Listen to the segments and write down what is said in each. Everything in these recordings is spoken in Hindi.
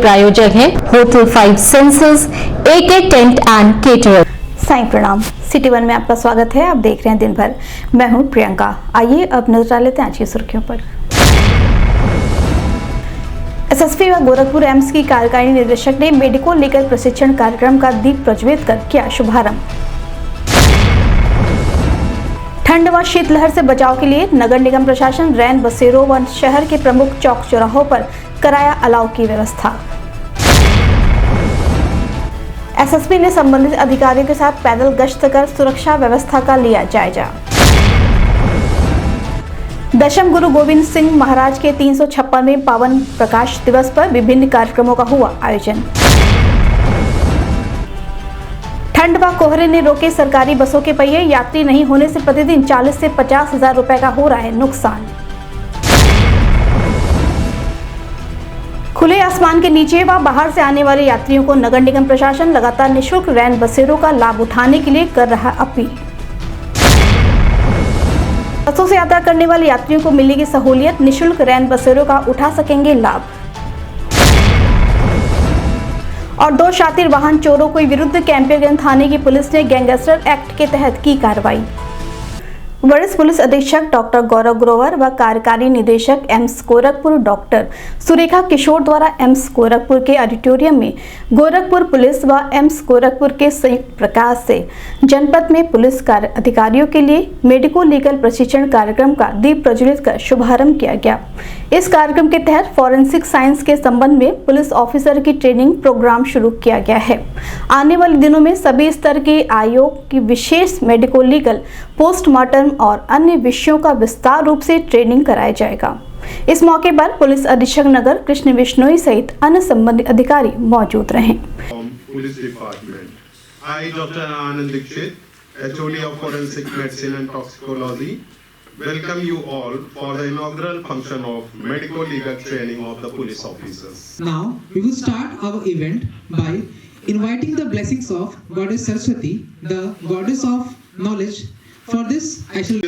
प्रायोजक हैं hotel 5 senses, AK tent and caterer. Sai Pranam. City one में आपका स्वागत है। आप देख रहे हैं दिन भर। मैं हूं प्रियंका। आइए अब नजर डाल लेते हैं आज की सुर्खियों पर। एसएसपी व गोरखपुर एम्स की कार्यकारी निदेशक ने मेडिको लीगल प्रशिक्षण कार्यक्रम का दीप प्रज्वलित कर किया शुभारंभ। ठंड व शीतलहर से बचाव के लिए नगर निगम प्रशासन रैन बसेरों व शहर के प्रमुख चौक चौराहों पर कराया अलाव की व्यवस्था। एसएसपी ने संबंधित अधिकारियों के साथ पैदल गश्त कर सुरक्षा व्यवस्था का लिया जायजा। दशम गुरु गोविंद सिंह महाराज के 356वें पावन प्रकाश दिवस पर विभिन्न कार्यक्रमों का हुआ आयोजन। ठंड व कोहरे ने रोके सरकारी बसों के पहिए, यात्री नहीं होने से प्रतिदिन 40 से 50 हजार रुपए का हो रहा है नुकसान। खुले आसमान के नीचे व बाहर से आने वाले यात्रियों को नगर निगम प्रशासन लगातार निःशुल्क रैन बसेरों का लाभ उठाने के लिए कर रहा अपील। बसों से यात्रा करने वाले यात्रियों को मिलेगी सहूलियत, निःशुल्क रैन बसेरों का उठा सकेंगे लाभ। और 2 शातिर वाहन चोरों के विरुद्ध कैंपगंज थाने की पुलिस ने गैंगस्टर एक्ट के तहत की कार्रवाई। वरिष्ठ पुलिस अधीक्षक डॉक्टर गौरव ग्रोवर व कार्यकारी निदेशक एम्स गोरखपुर डॉक्टर सुरेखा किशोर द्वारा एम्स गोरखपुर के ऑडिटोरियम में गोरखपुर पुलिस व एम्स गोरखपुर के संयुक्त प्रयास से जनपद में पुलिस कार्य अधिकारियों के लिए मेडिको लीगल प्रशिक्षण कार्यक्रम का दीप प्रज्वलित कर शुभारंभ किया गया। इस कार्यक्रम के तहत फॉरेंसिक साइंस के संबंध में पुलिस ऑफिसर की ट्रेनिंग प्रोग्राम शुरू किया गया है। आने वाले दिनों में सभी स्तर के आयोग की विशेष मेडिको लीगल, पोस्टमार्टम और अन्य विषयों का विस्तार रूप से ट्रेनिंग कराया जाएगा। इस मौके पर पुलिस अधीक्षक नगर कृष्ण बिश्नोई सहित अन्य संबंधित अधिकारी मौजूद रहे। Police department, I Dr. Anand Dixit, HOD of Forensic Medicine and Toxicology, welcome you all for the inaugural function of medico legal training of the police officers. Now we will start our event by inviting the blessings of Goddess Saraswati, the goddess of knowledge. For this, I shall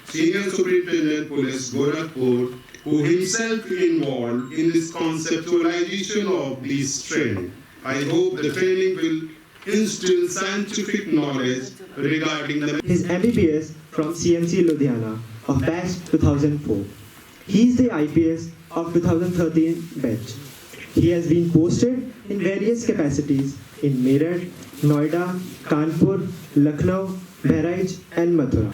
Senior Superintendent Police Gorakhpur, who himself involved in this conceptualization of this training. I hope the training will instill scientific knowledge regarding the. His MBBS from CMC Ludhiana of batch 2004. He is the IPS of 2013 batch. He has been posted in various capacities in Meerut, Noida, Kanpur, Lucknow, Bahraich and Mathura.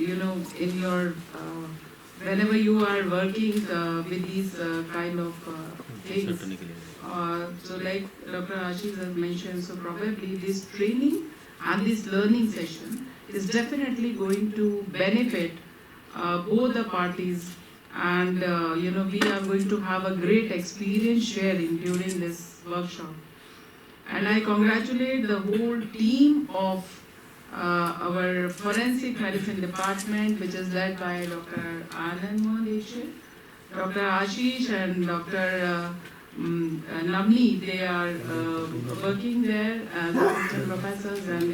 You know, in your whenever you are working with these kind of things, so like Dr. Ashish has mentioned, so probably this training and this learning session is definitely going to benefit both the parties, and you know, we are going to have a great experience sharing during this workshop. And I congratulate the whole team of our forensic medicine department, which is led by Dr. Anand Dixit, Dr. Ashish and Dr. Navni. They are working there as assistant professors, and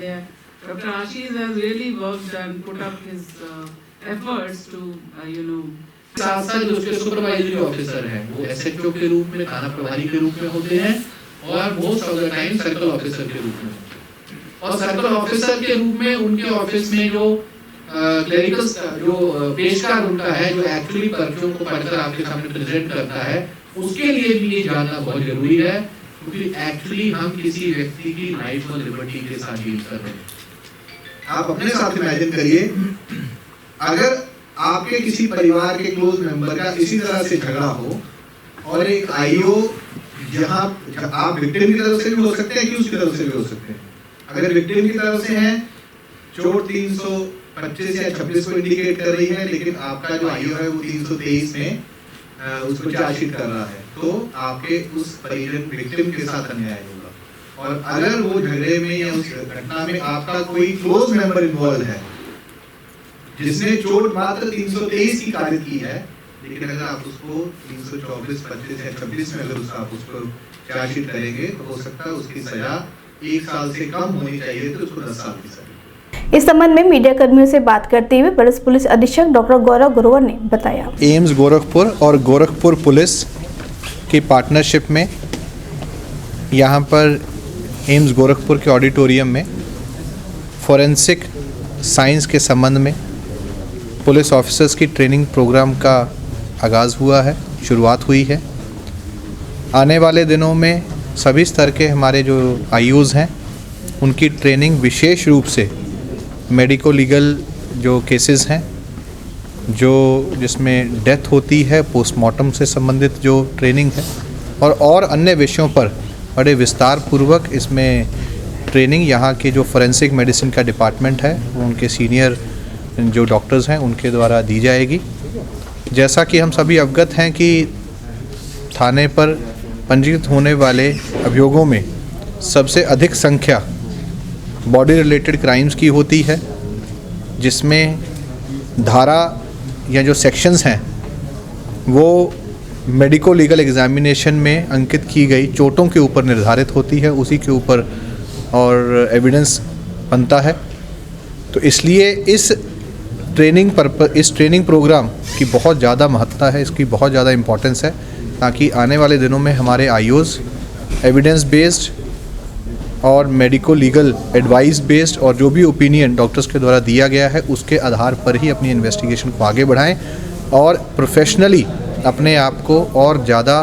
Dr. Ashish has really worked and put up his efforts to you know. साथ साथ जो उसके सुपरवाइजरी ऑफिसर हैं वो एसएचओ के रूप में, थाना प्रभारी के रूप में होते हैं, और most of the time circle officer के रूप में। और सर्कल ऑफिसर के रूप में उनके ऑफिस में जो क्लरिकल जो पेशकार उनका है, जो एक्चुअली पर्चियों को पढ़कर आपके सामने प्रेजेंट करता है, उसके लिए भी ये जानना बहुत जरूरी है, क्योंकि एक्चुअली हम किसी व्यक्ति की लाइफ और लिबर्टी के साथ डील कर रहे हैं। आप अपने साथ इमेजिन करिए, अगर आपके किसी परिवार के क्लोज मेंबर का इसी तरह से झगड़ा हो और एक आईओ, जहां आप विक्टिम की तरफ से भी हो सकते हैं, एक्यूज की तरफ से भी हो सकते हैं। अगर विक्टिम की तरफ से हैं, चोट 325 या 26 को इंडिकेट कर रही है, लेकिन आपका जो आईओ है वो 323 में उसको चार्जशीट कर रहा है, तो आपके उस परिजन विक्टिम के साथ अन्याय होगा। और अगर वो झगड़े में या उस घटना में आपका कोई क्लोज मेंबर इन्वॉल्व है जिसने चोट मात्र 323 की कारित की है, लेकिन अगर आप उसको 324, 25 या 26 में अगर आप उसको चार्जशीट करेंगे तो हो सकता है उसकी सजा 1 साल से कम होनी चाहिए तो उसको 10 साल की सजा। इस संबंध में मीडिया कर्मियों से बात करते हुए वरिष्ठ पुलिस अधीक्षक डॉक्टर गौरव ग्रोवर ने बताया, एम्स गोरखपुर और गोरखपुर पुलिस की पार्टनरशिप में यहाँ पर एम्स गोरखपुर के ऑडिटोरियम में फॉरेंसिक साइंस के संबंध में पुलिस ऑफिसर्स की ट्रेनिंग प्रोग्राम का आगाज़ हुआ है, शुरुआत हुई है। आने वाले दिनों में सभी स्तर के हमारे जो आईयूज़ हैं उनकी ट्रेनिंग विशेष रूप से मेडिको लीगल जो केसेस हैं जो जिसमें डेथ होती है, पोस्टमार्टम से संबंधित जो ट्रेनिंग है और अन्य विषयों पर बड़े विस्तार पूर्वक इसमें ट्रेनिंग यहाँ के जो फोरेंसिक मेडिसिन का डिपार्टमेंट है उनके सीनियर जो डॉक्टर्स हैं उनके द्वारा दी जाएगी। जैसा कि हम सभी अवगत हैं कि थाने पर पंजीकृत होने वाले अभियोगों में सबसे अधिक संख्या बॉडी रिलेटेड क्राइम्स की होती है, जिसमें धारा या जो सेक्शंस हैं वो मेडिको लीगल एग्जामिनेशन में अंकित की गई चोटों के ऊपर निर्धारित होती है, उसी के ऊपर और एविडेंस बनता है। तो इसलिए इस ट्रेनिंग प्रोग्राम की बहुत ज़्यादा महत्ता है, इसकी बहुत ज़्यादा इम्पोर्टेंस है, ताकि आने वाले दिनों में हमारे आईओज़ एविडेंस बेस्ड और मेडिको लीगल एडवाइस बेस्ड और जो भी ओपिनियन डॉक्टर्स के द्वारा दिया गया है उसके आधार पर ही अपनी इन्वेस्टिगेशन को आगे बढ़ाएं और प्रोफेशनली अपने आप को और ज़्यादा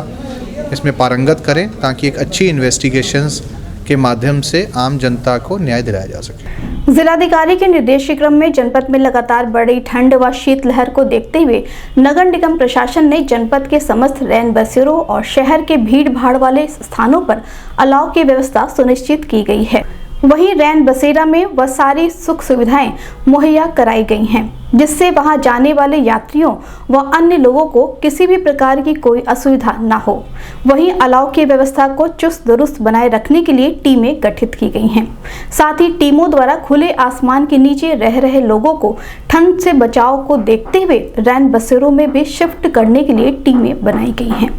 इसमें पारंगत करें ताकि एक अच्छी इन्वेस्टिगेशंस के माध्यम से आम जनता को न्याय दिलाया जा सके। जिलाधिकारी के निर्देश के क्रम में जनपद में लगातार बढ़ी ठंड व शीतलहर को देखते हुए नगर निगम प्रशासन ने जनपद के समस्त रैन बसेरों और शहर के भीड़ भाड़ वाले स्थानों पर अलाव की व्यवस्था सुनिश्चित की गई है। वहीं रैन बसेरा में वह सारी सुख सुविधाएं मुहैया कराई गई हैं, जिससे वहां जाने वाले यात्रियों व अन्य लोगों को किसी भी प्रकार की कोई असुविधा न हो। वहीं अलाव की व्यवस्था को चुस्त दुरुस्त बनाए रखने के लिए टीमें गठित की गई हैं। साथ ही टीमों द्वारा खुले आसमान के नीचे रह रहे लोगों को ठंड से बचाव को देखते हुए रैन बसेरों में भी शिफ्ट करने के लिए टीमें बनाई गई हैं।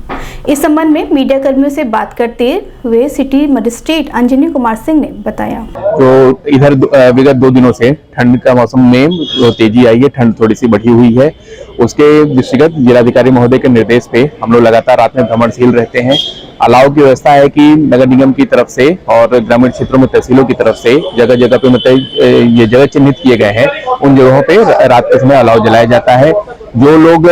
इस संबंध में मीडिया कर्मियों से बात करते हुए सिटी मजिस्ट्रेट अंजनी कुमार सिंह ने बताया, तो इधर विगत 2 दिनों से ठंड का मौसम में तेजी आई है, ठंड थोड़ी सी बढ़ी हुई है। उसके दृष्टिगत जिलाधिकारी महोदय के निर्देश पे हम लोग लगातार रात में भ्रमणशील रहते हैं। अलाव की व्यवस्था है कि नगर निगम की तरफ से और ग्रामीण क्षेत्रों में तहसीलों की तरफ से जगह जगह पे मतलब ये जगह चिन्हित किए गए हैं, उन जगहों पे रात के समय अलाव जलाया जाता है। जो लोग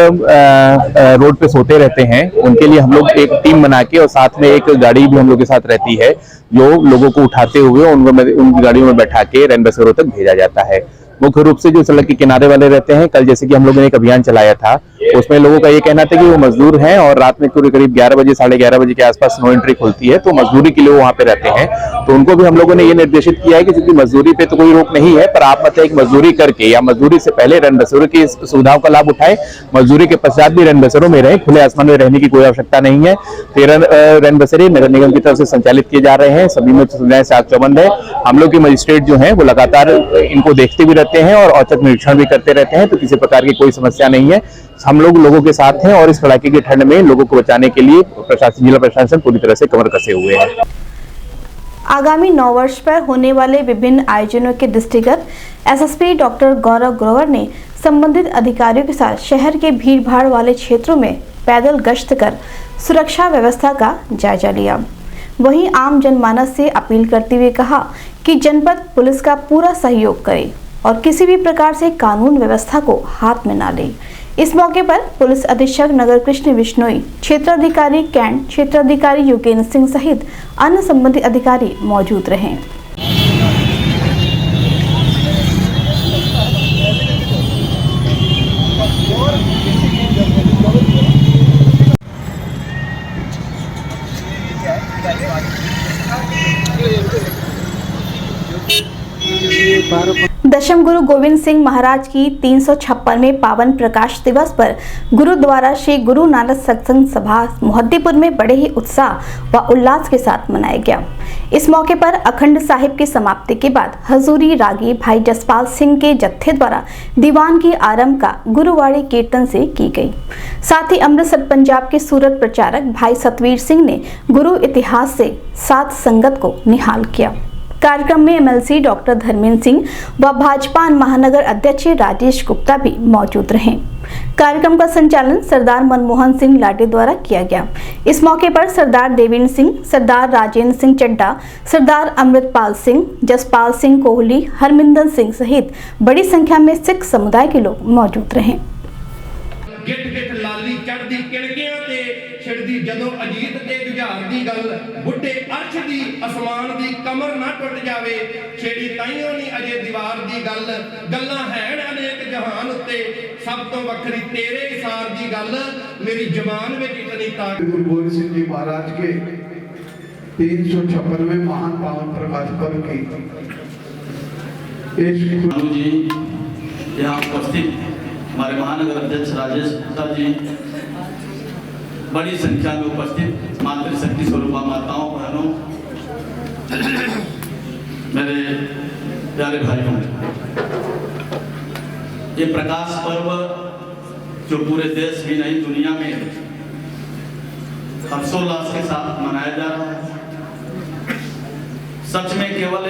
रोड पे सोते रहते हैं उनके लिए हम लोग एक टीम बना के और साथ में एक गाड़ी भी हम लोग के साथ रहती है जो लोगों को उठाते हुए उनकी गाड़ियों में बैठा के रैन बसेरों तक भेजा जाता है। मुख्य रूप से जो सड़क के किनारे वाले रहते हैं, कल जैसे कि हम लोगों ने एक अभियान चलाया था, उसमें लोगों का ये कहना था कि वो मजदूर हैं और रात में करीब 11 बजे 11:30 बजे के आसपास नो एंट्री खुलती है, तो मजदूरी के लिए वो वहाँ पे रहते हैं। तो उनको भी हम लोगों ने ये निर्देशित किया है कि क्योंकि मजदूरी पे तो कोई रोक नहीं है, पर आप मतलब एक मजदूरी करके या मजदूरी से पहले रैन बसेरों की सुविधाओं का लाभ उठाए, मजदूरी के पश्चात भी रैन बसेरों में रहे, खुले आसमान में रहने की कोई आवश्यकता नहीं है। 13 रैन बसेरे नगर निगम की तरफ से संचालित किए जा रहे हैं, सभी में सुविधाएं साथ चौबंद है। हम लोग के मजिस्ट्रेट जो है वो लगातार इनको देखते भी रहते हैं और औचक निरीक्षण भी करते रहते हैं, तो किसी प्रकार की कोई समस्या नहीं है। हम लोगों के साथ हैं और इस कड़ाके की ठंड में लोगों को बचाने के लिए जिला प्रशासन पूरी तरह से कमर कसे हुए है। आगामी 9 वर्ष पर होने वाले विभिन्न आयोजनों के दृष्टिगत एसएसपी डॉक्टर गौरव ग्रोवर ने संबंधित अधिकारियों के साथ शहर के भीड़ भाड़ वाले क्षेत्रों में पैदल गश्त कर सुरक्षा व्यवस्था का जायजा लिया। वहीं आम जनमानस से अपील करते हुए कहा कि जनपद पुलिस का पूरा सहयोग करे और किसी भी प्रकार से कानून व्यवस्था को हाथ में न ले। इस मौके पर पुलिस अधीक्षक नगर कृष्ण बिश्नोई, क्षेत्राधिकारी कैंट, क्षेत्राधिकारी योगेंद्र सिंह सहित अन्य संबंधित अधिकारी मौजूद रहे। दशम गुरु गोविंद सिंह महाराज की 356वें पावन प्रकाश दिवस पर गुरुद्वारा श्री गुरु नानक सत्संग सभा मोहद्दीपुर में बड़े ही उत्साह व उल्लास के साथ मनाया गया। इस मौके पर अखंड साहिब की समाप्ति के बाद हजूरी रागी भाई जसपाल सिंह के जत्थे द्वारा दीवान की आरंभ का गुरुवाणी कीर्तन से की गई। साथ ही अमृतसर पंजाब के सूरत प्रचारक भाई सतवीर सिंह ने गुरु इतिहास से साथ संगत को निहाल किया। कार्यक्रम में एमएलसी डॉक्टर धर्मेंद्र सिंह व भाजपा महानगर अध्यक्ष राजेश गुप्ता भी मौजूद रहे। कार्यक्रम का संचालन सरदार मनमोहन सिंह लाडे द्वारा किया गया। इस मौके पर सरदार देवेंद्र सिंह, सरदार राजेंद्र सिंह चड्डा, सरदार अमृतपाल सिंह, जसपाल सिंह कोहली, हरमिंदर सिंह सहित बड़ी संख्या में सिख समुदाय के लोग मौजूद रहे। गिट गिट लाली चढ़दी किड़कियां ते छिड़दी जदों अजीत ते जुझार दी गल बुढ़े अर्श दी आसमान दी कमर ना टुट जावे छेड़ी ताइयों नी अजे दीवार दी गल गल्लां हैन अनेक जहान उत्ते सब तो वखरी तेरे इसार दी गल मेरी जबान विच इतनी ताकत। गुरु गोविंद सिंह जी महाराज के 356वें महान पावन प्रकाश पर्व की जी यहाँ उपस्थित हमारे महानगर अध्यक्ष राजेश गुप्ता जी, बड़ी संख्या में उपस्थित मातृशक्ति स्वरूपा माताओं बहनों, मेरे प्यारे भाइयों, ये प्रकाश पर्व जो पूरे देश ही नहीं दुनिया में हर्षोल्लास के साथ मनाया जा रहा है, सच में केवल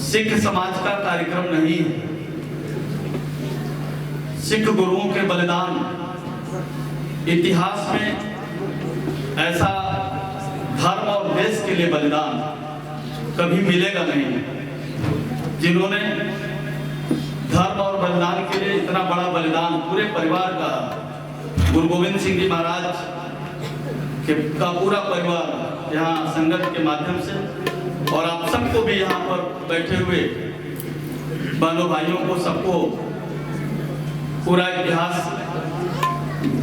सिख समाज का कार्यक्रम नहीं है। सिख गुरुओं के बलिदान इतिहास में ऐसा धर्म और देश के लिए बलिदान कभी मिलेगा नहीं, जिन्होंने धर्म और बलिदान के लिए इतना बड़ा बलिदान पूरे परिवार का, गुरु गोविंद सिंह जी महाराज का पूरा परिवार यहाँ संगत के माध्यम से और आप सबको भी यहाँ पर बैठे हुए बहनों भाइयों को सबको पूरा इतिहास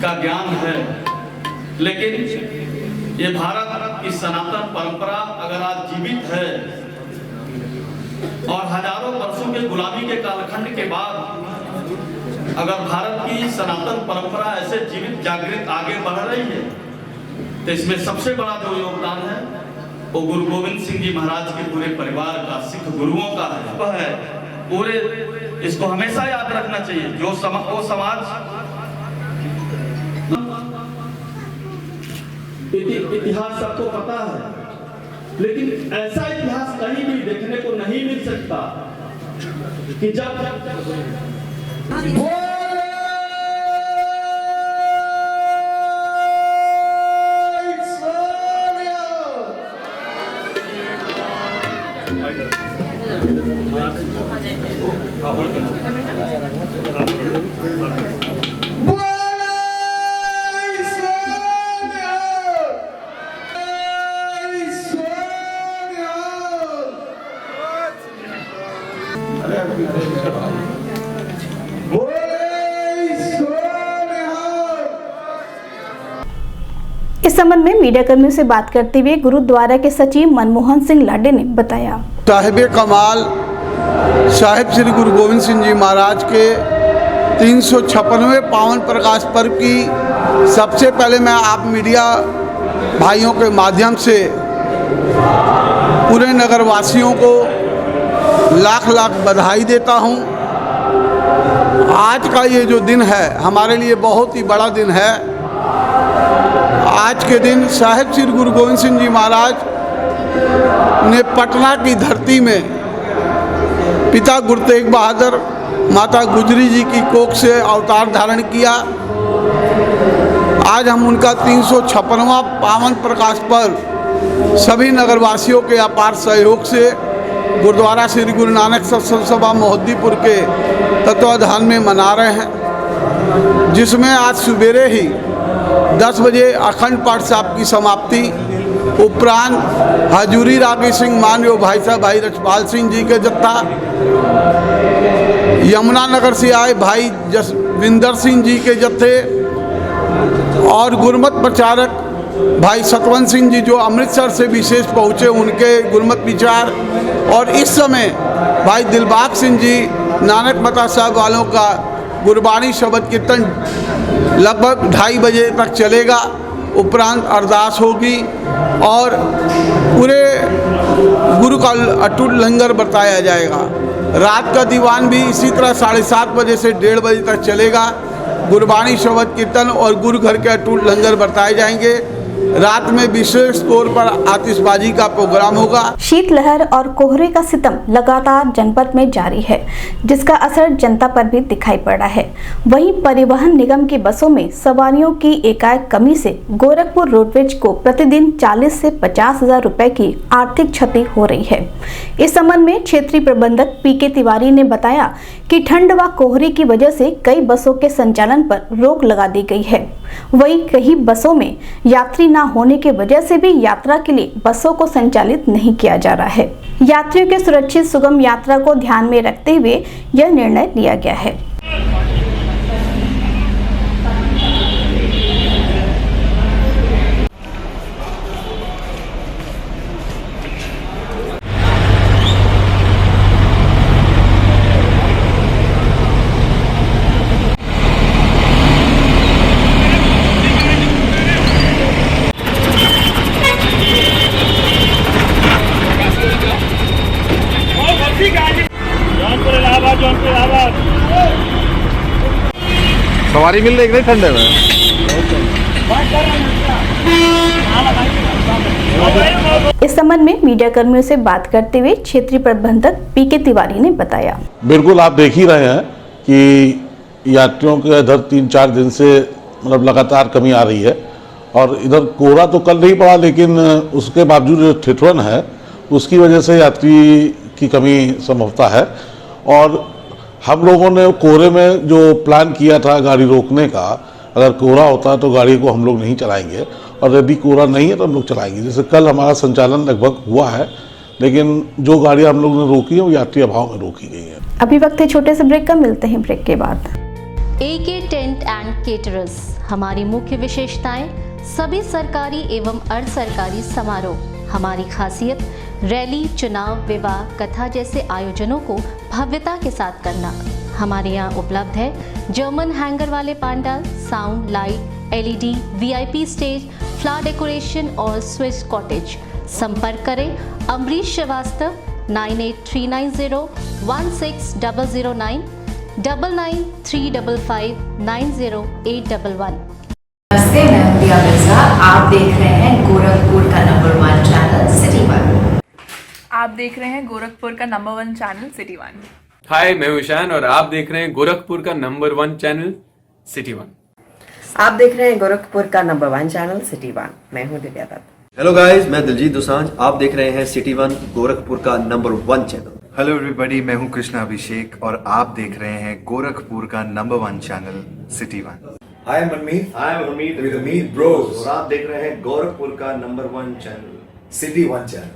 का ज्ञान है। लेकिन ये भारत की सनातन परंपरा अगर आज जीवित है और हजारों वर्षों के गुलामी के कालखंड के बाद अगर भारत की सनातन परंपरा ऐसे जीवित जागृत आगे बढ़ रही है, तो इसमें सबसे बड़ा जो योगदान है वो गुरु गोविंद सिंह जी महाराज के पूरे परिवार का, सिख गुरुओं का है। वह है पूरे, इसको हमेशा याद रखना चाहिए। जो वो समाज इतिहास सबको पता है, लेकिन ऐसा इतिहास कहीं भी देखने को नहीं मिल सकता कि जब इस संबंध में मीडिया कर्मियों से बात करते हुए गुरुद्वारा के सचिव मनमोहन सिंह लाडे ने बताया, साहिब कमाल साहिब श्री गुरु गोविंद सिंह जी महाराज के 356वें पावन प्रकाश पर्व की सबसे पहले मैं आप मीडिया भाइयों के माध्यम से पूरे नगर वासियों को लाख लाख बधाई देता हूं। आज का ये जो दिन है हमारे लिए बहुत ही बड़ा दिन है। आज के दिन साहिब श्री गुरु गोविंद सिंह जी महाराज ने पटना की धरती में पिता गुरु तेग बहादुर, माता गुजरी जी की कोख से अवतार धारण किया। आज हम उनका 356वां पावन प्रकाश पर्व सभी नगरवासियों के अपार सहयोग से गुरुद्वारा श्री गुरु नानक सत्संग सभा मोहद्दीपुर के तत्वाधान में मना रहे हैं, जिसमें आज सवेरे ही 10 बजे अखंड पाठ साहब की समाप्ति उपरांत हजूरी रागी सिंह मानयो भाई साहब भाई रजपाल सिंह जी के जत्था, यमुनानगर से आए भाई जसविंदर सिंह जी के जत्थे और गुरमत प्रचारक भाई सतवंत सिंह जी जो अमृतसर से विशेष पहुँचे उनके गुरमत विचार, और इस समय भाई दिलबाग सिंह जी नानक मता साहब वालों का गुरबाणी शब्द कीर्तन लगभग 2:30 बजे तक चलेगा। उपरांत अरदास होगी और पूरे गुरु का अटूट लंगर बरताया जाएगा। रात का दीवान भी इसी तरह 7:30 बजे से 1:30 बजे तक चलेगा। गुरबाणी, शबद कीर्तन और गुरु घर के अटूट लंगर बरताए जाएंगे। रात में विशेष तौर पर आतिशबाजी का प्रोग्राम होगा। शीतलहर और कोहरे का सितम लगातार जनपद में जारी है, जिसका असर जनता पर भी दिखाई पड़ रहा है। वहीं परिवहन निगम की बसों में सवारियों की एकाएक कमी से गोरखपुर रोडवेज को प्रतिदिन 40 से 50 हजार रुपए की आर्थिक क्षति हो रही है। इस संबंध में क्षेत्रीय प्रबंधक पीके तिवारी ने बताया कि ठंड व कोहरे की वजह से कई बसों के संचालन पर रोक लगा दी गई है। वहीं कई बसों में यात्री न होने की वजह से भी यात्रा के लिए बसों को संचालित नहीं किया जा रहा है। यात्रियों के सुरक्षित सुगम यात्रा को ध्यान में रखते हुए यह निर्णय लिया गया है। सवारी मिल रही है ठंडे में। इस संबंध में मीडिया कर्मियों से बात करते हुए क्षेत्रीय प्रबंधक पीके तिवारी ने बताया, बिल्कुल आप देख ही रहे हैं कि यात्रियों के इधर 3-4 दिन से मतलब लगातार कमी आ रही है और इधर कोहरा तो कल नहीं पड़ा, लेकिन उसके बावजूद जो ठिठुरन है उसकी वजह से यात्री की कमी संभवता है। और हम लोगों ने कोहरे में जो प्लान किया था गाड़ी रोकने का, अगर कोहरा होता है तो गाड़ी को हम लोग नहीं चलाएंगे और यदि कोहरा नहीं है तो हम लोग चलाएंगे। जैसे कल हमारा संचालन लगभग हुआ है, लेकिन जो गाड़ियां हम लोग ने रोकी है वो यात्री अभाव में रोकी गई है। अभी वक्त है छोटे से ब्रेक का, मिलते हैं ब्रेक के बाद। AK टेंट एंड केटरर्स, हमारी मुख्य विशेषताएं सभी सरकारी एवं अर्ध सरकारी समारोह। हमारी खासियत रैली, चुनाव, विवाह, कथा जैसे आयोजनों को भव्यता के साथ करना। हमारे यहाँ उपलब्ध है जर्मन हैंगर वाले pandal, sound, light, LED, VIP stage, flower decoration और स्विस कॉटेज। संपर्क करें अमरीश श्रीवास्तव 9839016009 9935590811। नमस्ते, मैं प्रिया मिर्जा। आप देख रहे हैं गोरखपुर का नंबर 1 चैनल सिटी 1। आप देख रहे हैं गोरखपुर का नंबर 1 चैनल सिटी 1। हाय, मैं ईशान और आप देख रहे हैं गोरखपुर का नंबर 1 चैनल सिटी 1। आप देख रहे हैं गोरखपुर का नंबर 1 चैनल सिटी 1। मैं हूं दिव्या दत्त। हेलो गाइस, मैं दिलजीत दोसांझ। आप देख रहे हैं सिटी 1 गोरखपुर का नंबर 1 चैनल। हेलो एवरीबॉडी, मैं हूं कृष्णा अभिषेक और आप देख रहे हैं गोरखपुर का number 1 channel city 1। Hi Manmeet, I am Hameed with Hameed bros और आप देख रहे हैं गोरखपुर का number 1 channel city 1 channel.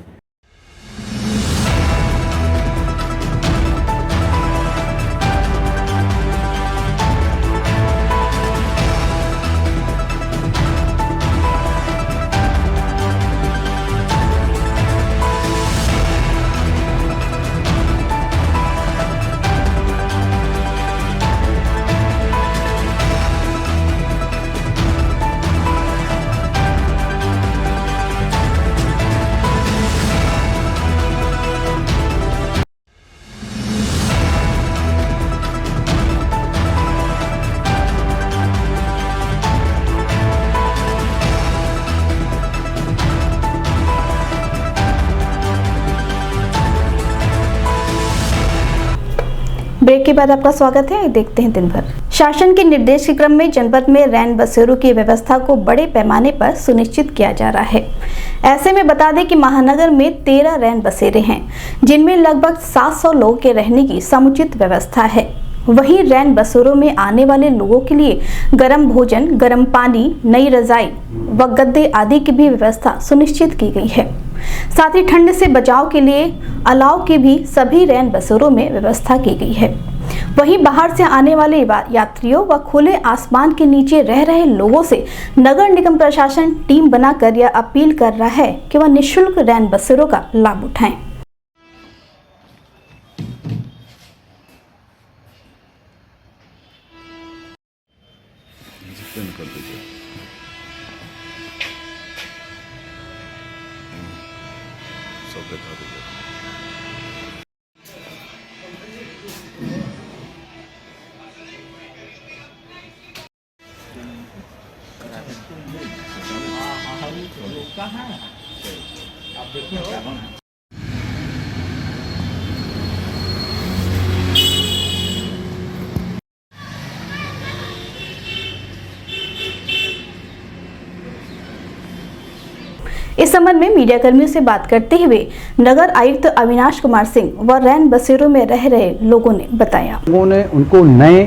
Break के बाद आपका स्वागत है। देखते हैं दिन भर। शासन के निर्देश के क्रम में जनपद में रैन बसेरों की व्यवस्था को बड़े पैमाने पर सुनिश्चित किया जा रहा है। ऐसे में बता दें कि महानगर में 13 रैन बसेरे हैं, जिनमें लगभग 700 लोगों के रहने की समुचित व्यवस्था है। वहीं रैन बसेरों में आने वाले लोगों के लिए गर्म भोजन, गर्म पानी, नई रजाई व गद्दे आदि की भी व्यवस्था सुनिश्चित की गई है। साथ ही ठंड से बचाव के लिए अलाव की भी सभी रैन बसेरों में व्यवस्था की गई है। वहीं बाहर से आने वाले यात्रियों व खुले आसमान के नीचे रह रहे लोगों से नगर निगम प्रशासन टीम बनाकर यह अपील कर रहा है कि वह निःशुल्क रैन बसेरों का लाभ उठाएं। उत्सव के तहत हुए। इस संबंध में मीडिया कर्मियों से बात करते हुए नगर आयुक्त अविनाश कुमार सिंह व रैन बसेरों में रह रहे लोगों ने बताया, लोगों ने उनको नए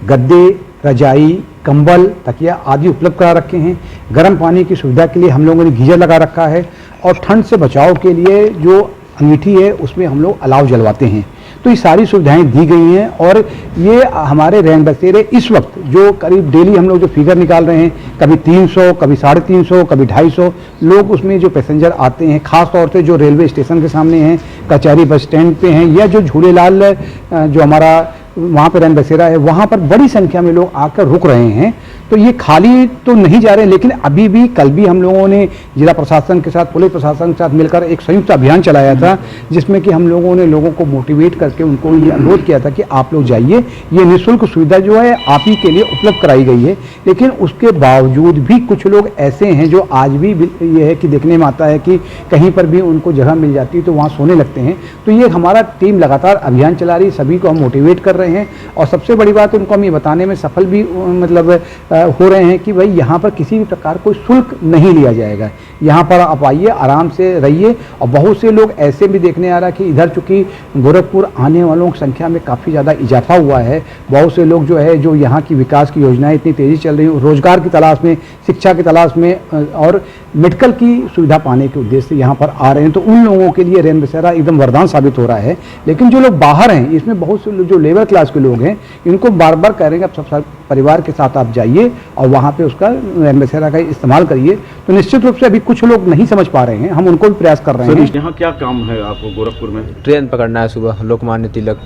गद्दे, रजाई, कंबल, तकिया आदि उपलब्ध करा रखे हैं। गर्म पानी की सुविधा के लिए हम लोगों ने गीजर लगा रखा है और ठंड से बचाव के लिए जो अंगीठी है उसमें हम लोग अलाव जलवाते हैं। तो ये सारी सुविधाएं दी गई हैं और ये हमारे रैन बसेरे इस वक्त जो करीब डेली हम लोग जो फिगर निकाल रहे हैं, कभी 300, कभी 350, कभी 250 लोग उसमें जो पैसेंजर आते हैं, खास तौर से जो रेलवे स्टेशन के सामने हैं, कचहरी बस स्टैंड पे हैं या जो झूलेलाल जो हमारा वहाँ पर रैन बसेरा है वहाँ पर बड़ी संख्या में लोग आकर रुक रहे हैं। तो ये खाली तो नहीं जा रहे, लेकिन अभी भी कल भी हम लोगों ने जिला प्रशासन के साथ, पुलिस प्रशासन के साथ मिलकर एक संयुक्त अभियान चलाया था, जिसमें कि हम लोगों ने लोगों को मोटिवेट करके उनको ये अनुरोध किया था कि आप लोग जाइए, ये निःशुल्क सुविधा जो है आप ही के लिए उपलब्ध कराई गई है। लेकिन उसके बावजूद भी कुछ लोग ऐसे हैं जो आज भी ये है कि देखने में आता है कि कहीं पर भी उनको जगह मिल जाती है तो वहाँ सोने लगते हैं। तो ये हमारा टीम लगातार अभियान चला रही, सभी को हम मोटिवेट कर रहे हैं और सबसे बड़ी बात उनको हम ये बताने में सफल भी मतलब हो रहे हैं कि भाई यहाँ पर किसी भी प्रकार कोई शुल्क नहीं लिया जाएगा, यहाँ पर आप आइए, आराम से रहिए। और बहुत से लोग ऐसे भी देखने आ रहा है कि इधर चूँकि गोरखपुर आने वालों की संख्या में काफ़ी ज़्यादा इजाफा हुआ है, बहुत से लोग जो है जो यहाँ की विकास की योजनाएं इतनी तेज़ी चल रही हैं, रोजगार की तलाश में, शिक्षा की तलाश में और मेडिकल की सुविधा पाने के उद्देश्य से यहाँ पर आ रहे हैं। तो उन लोगों के लिए रैन बसेरा एकदम वरदान साबित हो रहा है। लेकिन जो लोग बाहर हैं, इसमें बहुत से जो लेबर क्लास के लोग हैं, इनको बार बार कह रहे हैं कि आप सब परिवार के साथ आप जाइए और वहाँ पे उसका रैन बसेरा का इस्तेमाल करिए। तो निश्चित रूप से अभी कुछ लोग नहीं समझ पा रहे हैं, हम उनको भी प्रयास कर रहे हैं। यहाँ क्या काम है आपको गोरखपुर में? ट्रेन पकड़ना है, सुबह लोकमान्य तिलक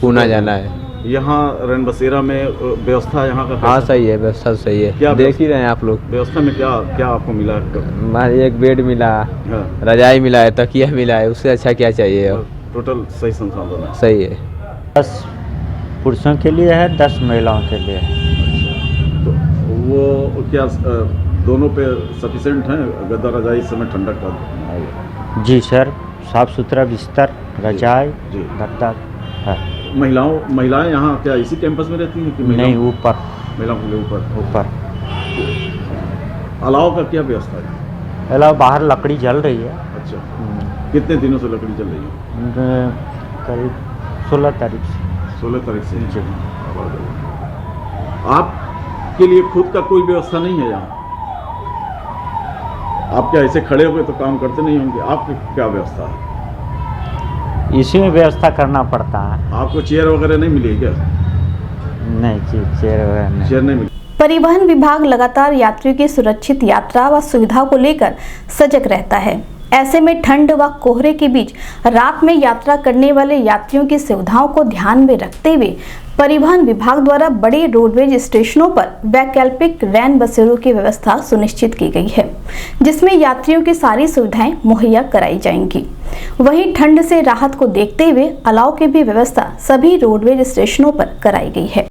पूना जाना है। यहाँ रैन बसेरा में व्यवस्था यहाँ का? हाँ सही है, व्यवस्था सही है, क्या देख ही रहे हैं आप लोग। व्यवस्था में क्या क्या आपको मिला? एक बेड मिला, रजाई मिला है, तकिया मिला है, उससे अच्छा क्या चाहिए? टोटल सही संसाधन है? सही है। 10 पुरुषों के लिए है, 10 महिलाओं के लिए है। तो वो क्या दोनों पे सफिशिएंट हैं गद्दा रजाई इस समय ठंडक का? जी सर, साफ सुथरा बिस्तर, रजाई, गद्दा है। महिलाएं यहाँ क्या इसी कैंपस में रहती हैं कि नहीं? ऊपर महिलाओं के लिए ऊपर। अलाव का क्या व्यवस्था है? अलाव बाहर लकड़ी जल रही है। अच्छा, कितने दिनों से लकड़ी जल रही है? करीब 16 तारीख से। 16 तारीख से। आपके लिए खुद का कोई व्यवस्था नहीं है यहाँ? आप क्या ऐसे खड़े होकर तो काम करते नहीं होंगे? आपकी क्या व्यवस्था है? इसी में व्यवस्था करना पड़ता है। आपको चेयर वगैरह नहीं मिली क्या? नहीं, चेयर वगैरह नहीं। चेयर नहीं मिली। परिवहन विभाग लगातार यात्रियों की सुरक्षित यात्रा व सुविधा को लेकर सजग रहता है। ऐसे में ठंड व कोहरे के बीच रात में यात्रा करने वाले यात्रियों की सुविधाओं को ध्यान में रखते हुए परिवहन विभाग द्वारा बड़े रोडवेज स्टेशनों पर वैकल्पिक रैन बसेरों की व्यवस्था सुनिश्चित की गई है, जिसमें यात्रियों की सारी सुविधाएं मुहैया कराई जाएंगी। वहीं ठंड से राहत को देखते हुए अलाव की भी व्यवस्था सभी रोडवेज स्टेशनों पर कराई गई है।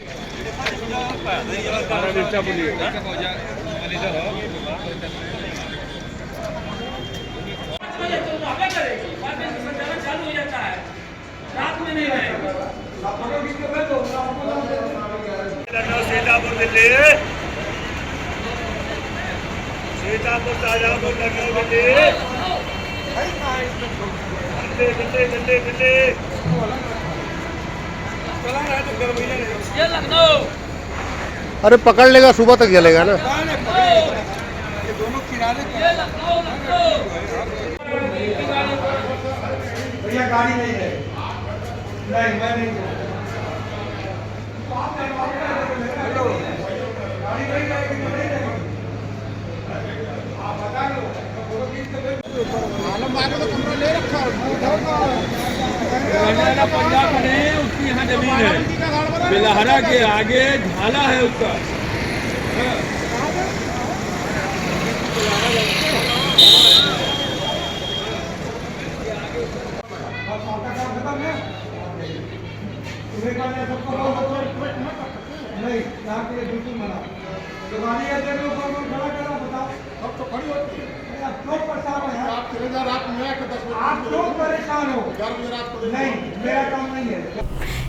सीतापुर दिल्ली, सीतापुर शाहजहांपुर लखनऊ दिल्ली, ये लखनऊ। अरे पकड़ लेगा, सुबह तक जलेगा ना। भैया गाड़ी नहीं है, नहीं मैं नहीं। पंजाब में उसकी यहाँ जमीन है, बिलहरा के आगे झाला है उसका।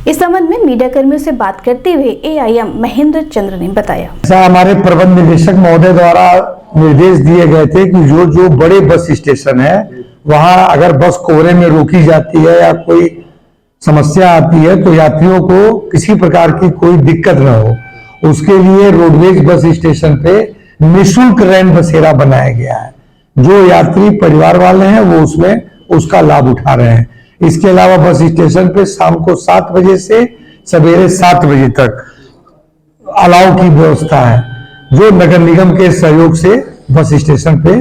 इस संबंध में मीडिया कर्मियों से बात करते हुए एआईएम महेंद्र चंद्र ने बताया, ऐसा हमारे प्रबंध निदेशक महोदय द्वारा निर्देश दिए गए थे कि जो बड़े बस स्टेशन है वहां अगर बस कोहरे में रोकी जाती है या कोई समस्या आती है तो यात्रियों को किसी प्रकार की कोई दिक्कत न हो, उसके लिए रोडवेज बस स्टेशन पे निःशुल्क रैन बसेरा बनाया गया है। जो यात्री परिवार वाले हैं वो उसमें उसका लाभ उठा रहे हैं। इसके अलावा बस स्टेशन पे शाम को 7 बजे से सवेरे 7 बजे तक अलाव की व्यवस्था है, जो नगर निगम के सहयोग से बस स्टेशन पे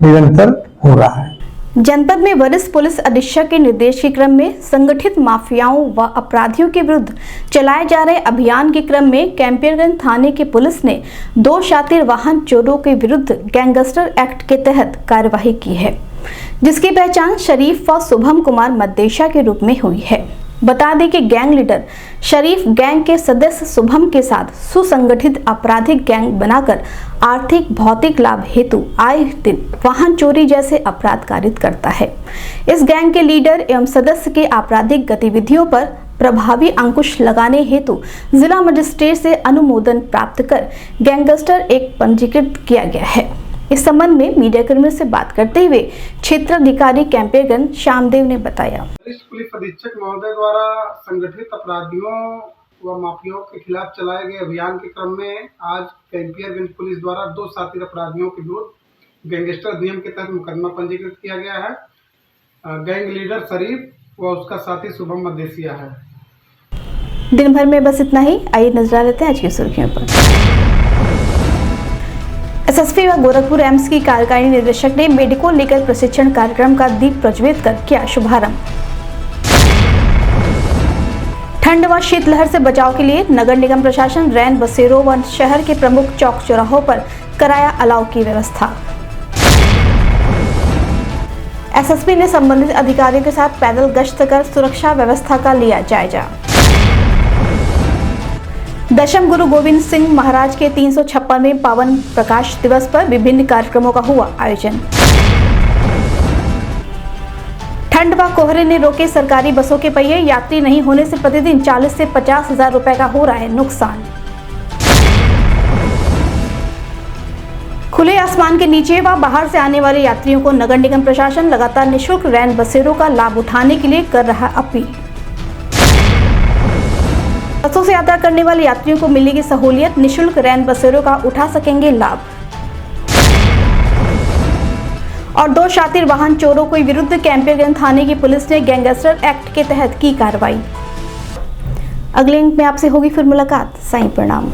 निरंतर हो रहा है। जनपद में वरिष्ठ पुलिस अधीक्षक के निर्देश के क्रम में संगठित माफियाओं व अपराधियों के विरुद्ध चलाए जा रहे अभियान के क्रम में कैंपियरगंज थाने की पुलिस ने 2 शातिर वाहन चोरों के विरुद्ध गैंगस्टर एक्ट के तहत कार्यवाही की है, जिसकी पहचान शरीफ व शुभम कुमार मद्देशा के रूप में हुई है। बता दें कि गैंग लीडर शरीफ गैंग के सदस्य शुभम के साथ सुसंगठित आपराधिक गैंग बनाकर आर्थिक भौतिक लाभ हेतु आए दिन वाहन चोरी जैसे अपराध कारित करता है। इस गैंग के लीडर एवं सदस्य के आपराधिक गतिविधियों पर प्रभावी अंकुश लगाने हेतु जिला मजिस्ट्रेट से अनुमोदन प्राप्त कर गैंगस्टर एक्ट पंजीकृत किया गया है। इस संबंध में मीडिया कर्मियों से बात करते हुए क्षेत्राधिकारी कैंपियरगंज श्यामदेव ने बताया, वरिष्ठ पुलिस अधीक्षक महोदय द्वारा संगठित अपराधियों व माफियाओं के खिलाफ चलाए गए अभियान के क्रम में आज कैंपियरगंज पुलिस द्वारा 2 शातिर अपराधियों के विरुद्ध गैंगस्टर अधिनियम के तहत मुकदमा पंजीकृत किया गया है। गैंग लीडर शरीफ व उसका साथी शुभम मद्देशिया है। दिन भर में बस इतना ही। आइए नजर लेते हैं आज की सुर्खियों पर। एसएसपी व गोरखपुर एम्स की कार्यकारी निदेशक ने मेडिको लीगल प्रशिक्षण कार्यक्रम का दीप प्रज्वलित कर किया शुभारंभ। ठंड व शीतलहर से बचाव के लिए नगर निगम प्रशासन रैन बसेरों व शहर के प्रमुख चौक चौराहों पर कराया अलाव की व्यवस्था। एसएसपी ने संबंधित अधिकारियों के साथ पैदल गश्त कर सुरक्षा व्यवस्था का लिया जायजा। दशम गुरु गोविंद सिंह महाराज के 356वें पावन प्रकाश दिवस पर विभिन्न कार्यक्रमों का हुआ आयोजन। ठंड व कोहरे ने रोके सरकारी बसों के पहिए, यात्री नहीं होने से प्रतिदिन 40 से 50 हजार रुपए का हो रहा है नुकसान। खुले आसमान के नीचे व बाहर से आने वाले यात्रियों को नगर निगम प्रशासन लगातार निःशुल्क रैन बसेरों का लाभ उठाने के लिए कर रहा अपील। बसों से यात्रा करने वाले यात्रियों को मिलेगी सहूलियत, निःशुल्क रैन बसेरों का उठा सकेंगे लाभ। और 2 शातिर वाहन चोरों के विरुद्ध कैंपियरगंज थाने की पुलिस ने गैंगस्टर एक्ट के तहत की कार्रवाई। अगले अंक में आपसे होगी फिर मुलाकात। साईं प्रणाम।